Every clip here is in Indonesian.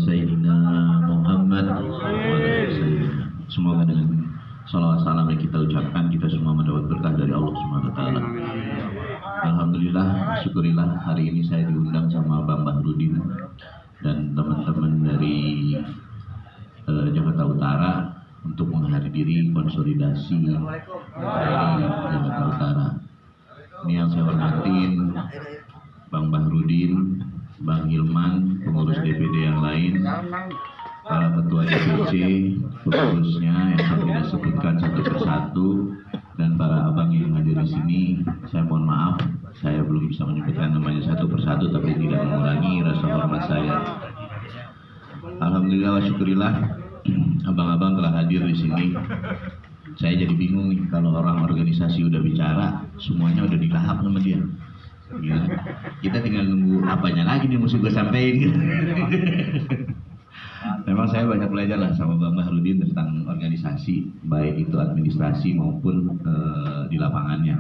Sayyidina Muhammad. Semoga dengan salawat salam yang kita ucapkan kita semua mendapat berkah dari Allah Subhanahu wa taala. Alhamdulillah, syukurillah hari ini saya diundang sama Bang Bahrudin dan teman-teman dari Jakarta Utara untuk menghadiri konsolidasi dari Jakarta Utara. Ini yang saya hormatin Bang Bahrudin, Bang Hilman, pengurus DPD yang lain, para ketua DPC, pengurusnya yang saya tidak sebutkan satu persatu, dan para abang yang hadir di sini. Saya mohon maaf, saya belum bisa menyebutkan namanya satu persatu, tapi tidak mengurangi rasa hormat saya. Alhamdulillah wa syukurillah, abang-abang telah hadir di sini. Saya jadi bingung nih, kalau orang organisasi udah bicara, semuanya udah dilahap sama dia. Ya, kita tinggal nunggu apanya lagi nih mesti gue sampein gitu. Memang saya banyak belajar lah sama Bang Bahrudin tentang organisasi, baik itu administrasi maupun di lapangannya.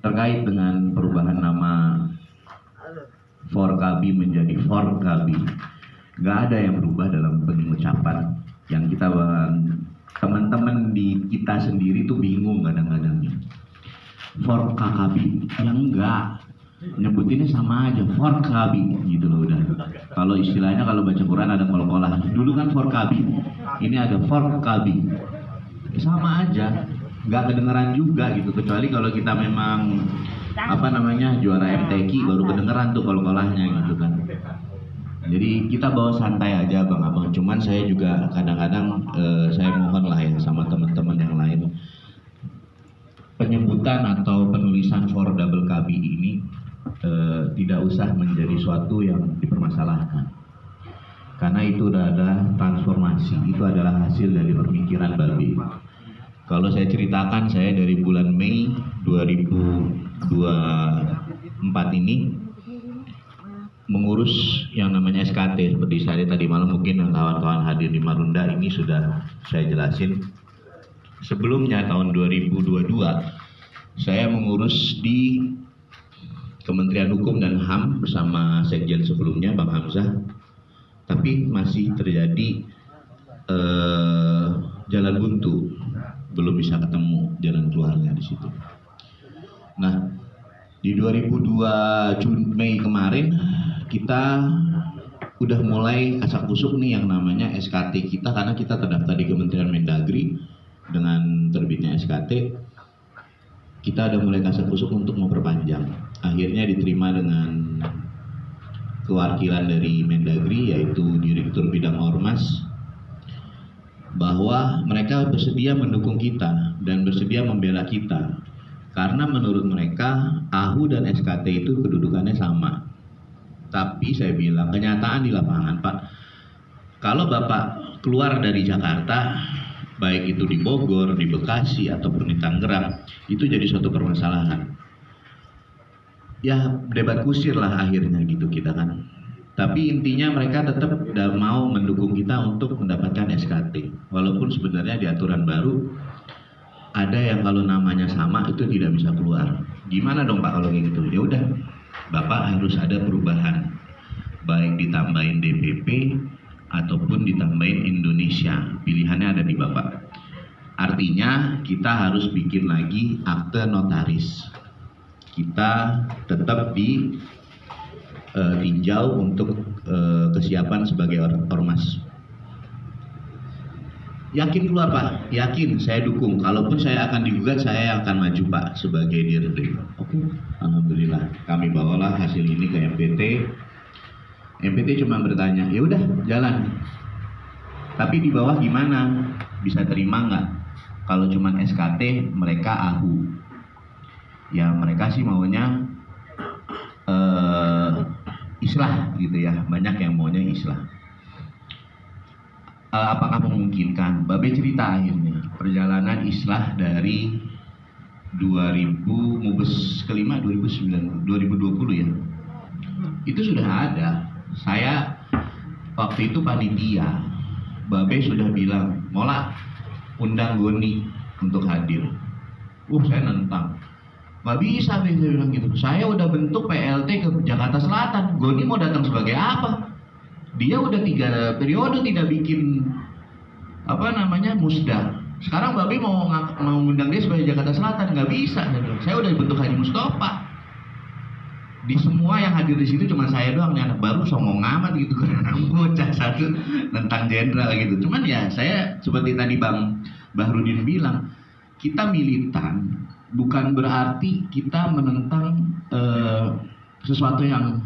Terkait dengan perubahan nama Forkabi menjadi Forkabi, nggak ada yang berubah dalam pengucapan. Yang kita teman-teman di kita sendiri tuh bingung kadang-kadangnya. Forkabi, yang enggak, nyebutinnya sama aja, Forkabi gitu loh udah. Kalau istilahnya kalau baca Quran ada kol-kolah. Dulu kan Forkabi, ini ada Forkabi, sama aja, nggak kedengeran juga gitu. Kecuali kalau kita memang juara MTQ baru kedengeran tuh kol-kolahnya gitu kan. Jadi kita bawa santai aja abang-abang. Cuman saya juga kadang-kadang saya mohon lah ya sama teman-teman yang lain, penyebutan atau penulisan for double KB ini tidak usah menjadi suatu yang dipermasalahkan, karena itu adalah transformasi, itu adalah hasil dari pemikiran Babe. Kalau saya ceritakan, saya dari bulan Mei 2024 ini mengurus yang namanya SKT. Seperti saya tadi malam mungkin yang kawan-kawan hadir di Marunda ini sudah saya jelasin. Sebelumnya tahun 2022 saya mengurus di Kementerian Hukum dan HAM bersama Sekjen sebelumnya Bang Hamzah, tapi masih terjadi jalan buntu, belum bisa ketemu jalan keluarnya di situ. Nah, di 2002 Mei kemarin kita udah mulai kasak-kusuk nih yang namanya SKT kita, karena kita terdaftar di Kementerian Mendagri. Dengan terbitnya SKT, kita udah mulai kasak-kusuk untuk memperpanjang. Akhirnya diterima dengan kewakilan dari Mendagri, yaitu Direktur Bidang Ormas, bahwa mereka bersedia mendukung kita dan bersedia membela kita, karena menurut mereka AHU dan SKT itu kedudukannya sama. Tapi saya bilang kenyataan di lapangan, Pak, kalau Bapak keluar dari Jakarta, baik itu di Bogor, di Bekasi, ataupun di Tangerang, itu jadi suatu permasalahan. Ya debat kusir lah akhirnya gitu kita kan. Tapi intinya mereka tetap udah mau mendukung kita untuk mendapatkan SKT. Walaupun sebenarnya di aturan baru ada yang kalau namanya sama itu tidak bisa keluar. Gimana dong Pak kalau kayak gitu? Ya udah, Bapak harus ada perubahan, baik ditambahin DPP ataupun ditambahin Indonesia. Pilihannya ada di Bapak. Artinya kita harus bikin lagi akte notaris. Kita tetap ditinjau untuk kesiapan sebagai ormas. Yakin keluar Pak? Yakin, saya dukung. Kalaupun saya akan digugat, saya akan maju Pak sebagai dirjen. Oke, alhamdulillah. Kami bawalah hasil ini ke MPT. MPT cuma bertanya, ya udah jalan. Tapi di bawah gimana? Bisa terima nggak? Kalau cuma SKT, mereka AHU. Ya mereka sih maunya islah gitu ya. Banyak yang maunya islah. Apakah memungkinkan? Babe cerita akhirnya perjalanan islah dari 2000 Mubes kelima 2020 ya. Itu sudah ada. Saya waktu itu panitia, Babe sudah bilang, Mola undang Goni untuk hadir. Saya nentang. Nggak bisa, Be, saya bilang gitu. Saya udah bentuk PLT ke Jakarta Selatan. Goni mau datang sebagai apa? Dia udah 3 periode tidak bikin apa namanya musda. Sekarang Babe mau ngundang dia sebagai Jakarta Selatan, nggak bisa. Saya udah bentuk Haji Mustofa. Di semua yang hadir di situ cuma saya doang, nih anak baru songong amat gitu kan, anak bocah satu tentang jenderal gitu. Cuman ya saya seperti tadi Bang Bahrudin bilang, kita militan bukan berarti kita menentang sesuatu yang